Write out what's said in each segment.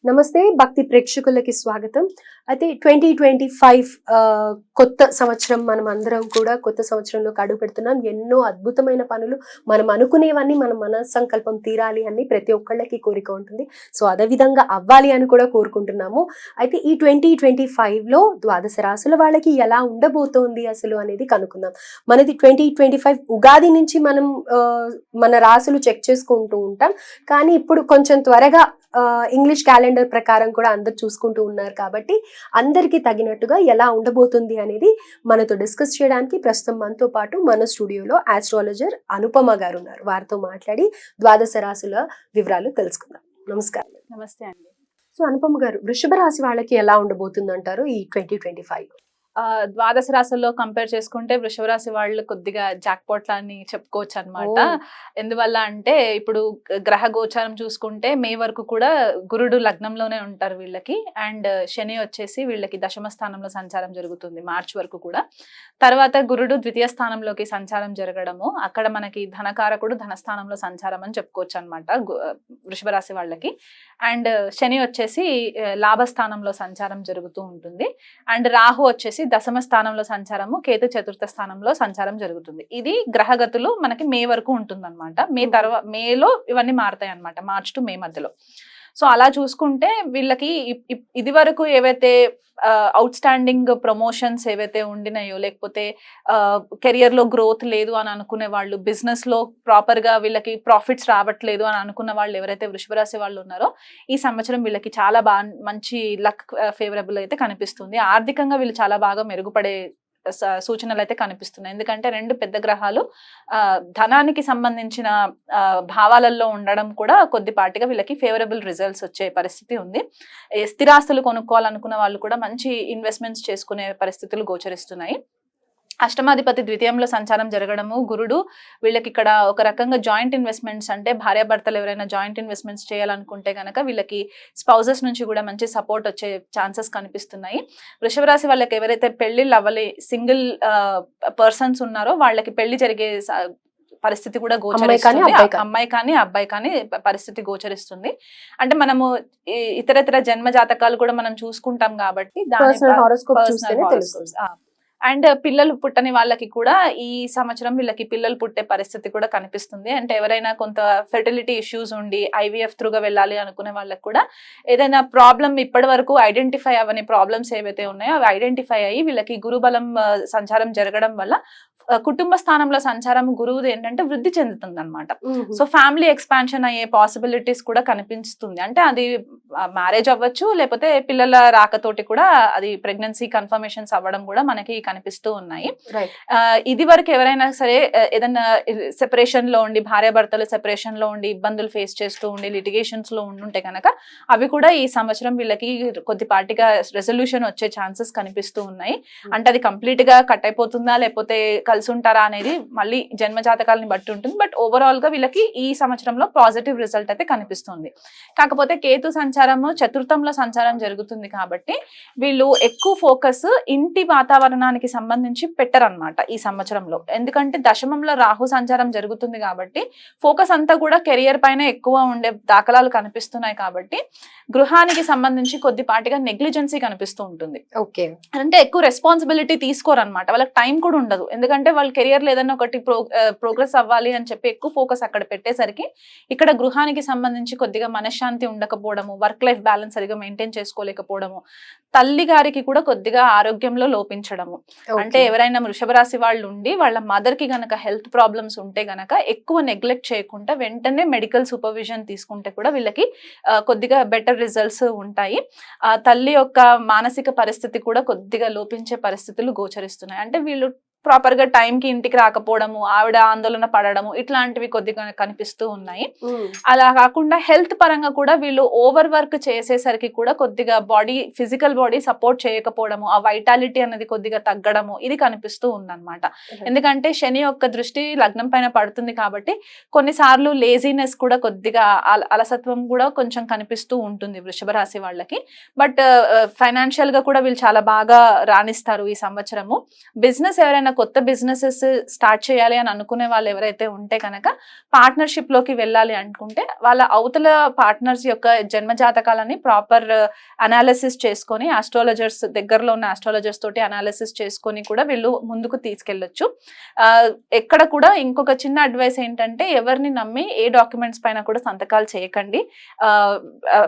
నమస్తే భక్తి ప్రేక్షకులకి స్వాగతం. అయితే 2025 కొత్త సంవత్సరం, మనం అందరం కూడా కొత్త సంవత్సరంలోకి అడుగు పెడుతున్నాం. ఎన్నో అద్భుతమైన పనులు, మనం అనుకునేవన్నీ మన మన సంకల్పం తీరాలి అని ప్రతి ఒక్కళ్ళకి కోరిక ఉంటుంది. సో అదే విధంగా అవ్వాలి అని కూడా కోరుకుంటున్నాము. అయితే ఈ 2025లో ద్వాదశ రాశుల వాళ్ళకి ఎలా ఉండబోతోంది అసలు అనేది కనుక్కుందాం. మనది 2025 ఉగాది నుంచి మనం మన రాశులు చెక్ చేసుకుంటూ ఉంటాం. కానీ ఇప్పుడు కొంచెం త్వరగా ఇంగ్లీష్ క్యాలెండర్ ప్రకారం కూడా అందరు చూసుకుంటూ ఉన్నారు కాబట్టి అందరికి తగినట్టుగా ఎలా ఉండబోతుంది అనేది మనతో డిస్కస్ చేయడానికి ప్రస్తుతం మనతో పాటు మన స్టూడియోలో ఆస్ట్రాలజర్ అనుపమ గారు ఉన్నారు. వారితో మాట్లాడి ద్వాదశ రాశుల వివరాలు తెలుసుకుందాం. నమస్కారం. నమస్తే అండి. సో అనుపమ గారు, వృషభ రాశి వాళ్ళకి ఎలా ఉండబోతుంది అంటారు ఈ 2025? ద్వాదశ రాశుల్లో కంపేర్ చేసుకుంటే వృషభ రాశి వాళ్ళు కొద్దిగా జాక్పాట్ అని చెప్పుకోవచ్చు అనమాట. ఎందువల్ల అంటే ఇప్పుడు గ్రహ గోచారం చూసుకుంటే మే వరకు కూడా గురుడు లగ్నంలోనే ఉంటారు వీళ్ళకి. అండ్ శని వచ్చేసి వీళ్ళకి దశమ స్థానంలో సంచారం జరుగుతుంది మార్చ్ వరకు కూడా. తర్వాత గురుడు ద్వితీయ స్థానంలోకి సంచారం జరగడము, అక్కడ మనకి ధనకారకుడు ధనస్థానంలో సంచారం అని చెప్పుకోవచ్చు అనమాట వృషభ రాశి వాళ్ళకి. అండ్ శని వచ్చేసి లాభస్థానంలో సంచారం జరుగుతూ ఉంటుంది. అండ్ రాహు వచ్చేసి దశమ స్థానంలో సంచారము, కేతు చతుర్థ స్థానంలో సంచారం జరుగుతుంది. ఇది గ్రహగతులు మనకి మే వరకు ఉంటుంది అనమాట. మేలో ఇవన్నీ మారుతాయి అనమాట, మార్చ్ టు మే మధ్యలో. సో అలా చూసుకుంటే వీళ్ళకి ఇది వరకు ఏవైతే అవుట్ స్టాండింగ్ ప్రమోషన్స్ ఏవైతే ఉండినాయో, లేకపోతే కెరియర్ లో గ్రోత్ లేదు అని అనుకునే వాళ్ళు, బిజినెస్ లో ప్రాపర్ గా వీళ్ళకి ప్రాఫిట్స్ రావట్లేదు అని అనుకున్న వాళ్ళు ఎవరైతే వృషభ రాశి వాళ్ళు ఉన్నారో ఈ సంవత్సరం వీళ్ళకి చాలా మంచి లక్ ఫేవరబుల్ అయితే కనిపిస్తుంది. ఆర్థికంగా వీళ్ళు చాలా బాగా మెరుగుపడే సూచనలు అయితే కనిపిస్తున్నాయి. ఎందుకంటే రెండు పెద్ద గ్రహాలు ధనానికి సంబంధించిన భావాలలో ఉండడం కూడా కొద్దిపాటిగా వీళ్ళకి ఫేవరబుల్ రిజల్ట్స్ వచ్చే పరిస్థితి ఉంది. స్థిరాస్తులు కొనుక్కోవాలనుకున్న వాళ్ళు కూడా మంచి ఇన్వెస్ట్మెంట్స్ చేసుకునే పరిస్థితులు గోచరిస్తున్నాయి. అష్టమాధిపతి ద్వితీయంలో సంచారం జరగడము, గురుడు వీళ్ళకి ఇక్కడ ఒక రకంగా జాయింట్ ఇన్వెస్ట్మెంట్స్, అంటే భార్యాభర్తలు ఎవరైనా జాయింట్ ఇన్వెస్ట్మెంట్స్ చేయాలనుకుంటే కనుక వీళ్ళకి స్పౌజెస్ నుంచి కూడా మంచి సపోర్ట్ వచ్చే ఛాన్సెస్ కనిపిస్తున్నాయి. వృషభ రాశి వాళ్ళకి ఎవరైతే పెళ్లిళ్ళు అవ్వలే సింగిల్ పర్సన్స్ ఉన్నారో వాళ్ళకి పెళ్లి జరిగే పరిస్థితి కూడా గోచరిస్తుంది. అమ్మాయి కానీ అబ్బాయి కానీ పరిస్థితి గోచరిస్తుంది. అంటే మనము ఇతర జన్మ జాతకాలు కూడా మనం చూసుకుంటాం కాబట్టి అండ్ పిల్లలు పుట్టని వాళ్ళకి కూడా ఈ సంవత్సరం వీళ్ళకి పిల్లలు పుట్టే పరిస్థితి కూడా కనిపిస్తుంది. అంటే ఎవరైనా కొంత ఫెర్టిలిటీ ఇష్యూస్ ఉండి ఐవీఎఫ్ త్రూగా వెళ్ళాలి అనుకునే వాళ్ళకి కూడా ఏదైనా ప్రాబ్లం ఇప్పటి వరకు ఐడెంటిఫై అవ్వని ప్రాబ్లమ్స్ ఏవైతే ఉన్నాయో అవి ఐడెంటిఫై అయ్యి వీళ్ళకి గురుబలం సంచారం జరగడం వల్ల కుటుంబ స్థానంలో సంచారం గురువుది ఏంటంటే వృద్ధి చెందుతుంది అనమాట. సో ఫ్యామిలీ ఎక్స్పాన్షన్ అయ్యే పాసిబిలిటీస్ కూడా కనిపిస్తుంది. అంటే అది మ్యారేజ్ అవ్వచ్చు, లేకపోతే పిల్లల రాకతోటి కూడా అది ప్రెగ్నెన్సీ కన్ఫర్మేషన్స్ అవ్వడం కూడా మనకి కనిపిస్తూ ఉన్నాయి. ఇది వరకు ఎవరైనా సరే ఏదైనా సెపరేషన్ లో ఉండి, భార్యాభర్తలు సెపరేషన్ లో ఉండి ఇబ్బందులు ఫేస్ చేస్తూ ఉండి లిటిగేషన్స్ లో ఉండుంటే కనుక అవి కూడా ఈ సంవత్సరం వీళ్ళకి కొద్దిపాటిగా రెజల్యూషన్ వచ్చే ఛాన్సెస్ కనిపిస్తూ ఉన్నాయి. అంటే అది కంప్లీట్ గా కట్ అయిపోతుందా లేకపోతే కలిసి ఉంటారా అనేది మళ్ళీ జన్మ జాతకాలని బట్టి ఉంటుంది. బట్ ఓవరాల్ గా వీళ్ళకి ఈ సంవత్సరంలో పాజిటివ్ రిజల్ట్ అయితే కనిపిస్తుంది. కాకపోతే కేతు సంచారము చతుర్థంలో సంచారం జరుగుతుంది కాబట్టి వీళ్ళు ఎక్కువ ఫోకస్ ఇంటి వాతావరణానికి సంబంధించి పెట్టరన్నమాట ఈ సంవత్సరంలో. ఎందుకంటే దశమంలో రాహు సంచారం జరుగుతుంది కాబట్టి ఫోకస్ అంతా కూడా కెరియర్ పైన ఎక్కువ ఉండే దాఖలాలు కనిపిస్తున్నాయి. కాబట్టి గృహానికి సంబంధించి కొద్దిపాటిగా నెగ్లిజెన్సీ కనిపిస్తూ ఉంటుంది. ఓకే, అంటే ఎక్కువ రెస్పాన్సిబిలిటీ తీసుకోరన్నమాట, వాళ్ళకి టైం కూడా ఉండదు. ఎందుకంటే వాళ్ళ కెరియర్ లో ఏదైనా ఒకటి ప్రోగ్రెస్ అవ్వాలి అని చెప్పి ఎక్కువ ఫోకస్ అక్కడ పెట్టేసరికి ఇక్కడ గృహానికి సంబంధించి కొద్దిగా మనశ్శాంతి ఉండకపోవడము, వర్క్ లైఫ్ బ్యాలెన్స్ సరిగా మెయింటైన్ చేసుకోలేకపోవడము, తల్లి గారికి కూడా కొద్దిగా ఆరోగ్యంలో లోపించడము. అంటే ఎవరైనా వృషభ రాశి వాళ్ళు ఉండి వాళ్ళ మదర్ కి గనక హెల్త్ ప్రాబ్లమ్స్ ఉంటే గనక ఎక్కువ నెగ్లెక్ట్ చేయకుండా వెంటనే మెడికల్ సూపర్విజన్ తీసుకుంటే కూడా వీళ్ళకి కొద్దిగా బెటర్ రిజల్ట్స్ ఉంటాయి. తల్లి యొక్క మానసిక పరిస్థితి కూడా కొద్దిగా లోపించే పరిస్థితులు గోచరిస్తున్నాయి. అంటే వీళ్ళు ప్రాపర్ గా టైం కి ఇంటికి రాకపోవడము, ఆవిడ ఆందోళన పడడము, ఇట్లాంటివి కొద్దిగా కనిపిస్తూ ఉన్నాయి. అలా కాకుండా హెల్త్ పరంగా కూడా వీళ్ళు ఓవర్ వర్క్ చేసేసరికి కూడా కొద్దిగా ఫిజికల్ బాడీ సపోర్ట్ చేయకపోవడము, ఆ వైటాలిటీ అనేది కొద్దిగా తగ్గడము ఇది కనిపిస్తూ ఉందన్నమాట. ఎందుకంటే శని యొక్క దృష్టి లగ్నం పైన పడుతుంది కాబట్టి కొన్నిసార్లు లేజినెస్ కూడా కొద్దిగా అలసత్వం కూడా కొంచెం కనిపిస్తూ ఉంటుంది వృషభ రాశి వాళ్ళకి. బట్ ఫైనాన్షియల్ గా కూడా వీళ్ళు చాలా బాగా రాణిస్తారు ఈ సంవత్సరము. బిజినెస్ ఎవరైనా కొత్త బిజినెసెస్ స్టార్ట్ చేయాలి అని అనుకునే వాళ్ళు ఎవరైతే ఉంటే కనుక పార్ట్నర్షిప్ లోకి వెళ్ళాలి అనుకుంటే వాళ్ళ అవతల పార్ట్నర్స్ యొక్క జన్మ జాతకాలని ప్రాపర్ అనాలిసిస్ చేసుకొని ఆస్ట్రాలజర్స్ దగ్గరలో ఉన్న ఆస్ట్రాలజర్స్ తోటి అనాలిసిస్ చేసుకొని కూడా వీళ్ళు ముందుకు తీసుకెళ్లొచ్చు. ఎక్కడ కూడా ఇంకొక చిన్న అడ్వైస్ ఏంటంటే ఎవరిని నమ్మి ఏ డాక్యుమెంట్స్ పైన కూడా సంతకాలు చేయకండి.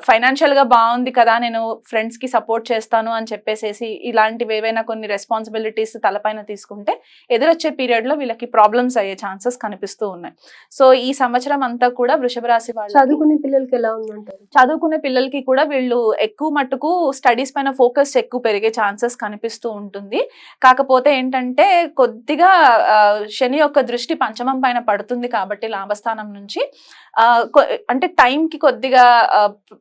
ఫైనాన్షియల్ గా బాగుంది కదా, నేను ఫ్రెండ్స్ కి సపోర్ట్ చేస్తాను అని చెప్పేసి ఇలాంటివి ఏవైనా కొన్ని రెస్పాన్సిబిలిటీస్ తలపైన తీసుకుంటే ఎదురొచ్చే పీరియడ్ లో వీళ్ళకి ప్రాబ్లమ్స్ అయ్యే ఛాన్సెస్ కనిపిస్తూ ఉన్నాయి. సో ఈ సంవత్సరం అంతా కూడా వృషభ రాశి వాళ్ళు చదువుకునే పిల్లలకి ఎలా ఉందంటారు? చదువుకునే పిల్లలకి కూడా వీళ్ళు ఎక్కువ మట్టుకు స్టడీస్ పైన ఫోకస్ ఎక్కువ పెరిగే ఛాన్సెస్ కనిపిస్తూ ఉంటుంది. కాకపోతే ఏంటంటే కొద్దిగా శని యొక్క దృష్టి పంచమం పైన పడుతుంది కాబట్టి లాభస్థానం నుంచి అంటే టైంకి కొద్దిగా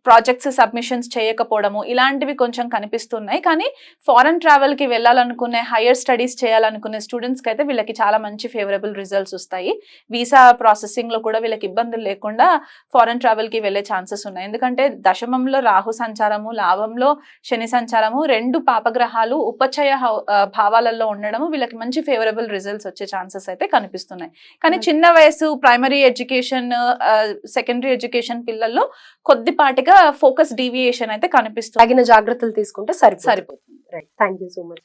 ప్రాజెక్ట్స్ సబ్మిషన్స్ చేయకపోవడము ఇలాంటివి కొంచెం కనిపిస్తున్నాయి. కానీ ఫారెన్ ట్రావెల్ కి వెళ్ళాలనుకునే హైయర్ స్టడీస్ చేయాలనుకునే స్టూడెంట్స్ కి అయితే వీళ్ళకి చాలా మంచి ఫేవరబుల్ రిజల్ట్స్ వస్తాయి. వీసా ప్రాసెసింగ్ లో కూడా వీళ్ళకి ఇబ్బందులు లేకుండా ఫారెన్ ట్రావెల్ కి వెళ్లే ఛాన్సెస్ ఉన్నాయి. ఎందుకంటే దశమంలో రాహు సంచారము, లాభంలో శని సంచారము, రెండు పాపగ్రహాలు ఉపచయ భావాలలో ఉండడము వీళ్ళకి మంచి ఫేవరబుల్ రిజల్ట్స్ వచ్చే ఛాన్సెస్ అయితే కనిపిస్తున్నాయి. కానీ చిన్న వయసు ప్రైమరీ ఎడ్యుకేషన్, సెకండరీ ఎడ్యుకేషన్ పిల్లల్లో కొద్దిపాటిగా ఫోకస్ డీవియేషన్ అయితే కనిపిస్తుంది. తగిన జాగ్రత్తలు తీసుకుంటే సరిపోతుంది. Right, thank you so much.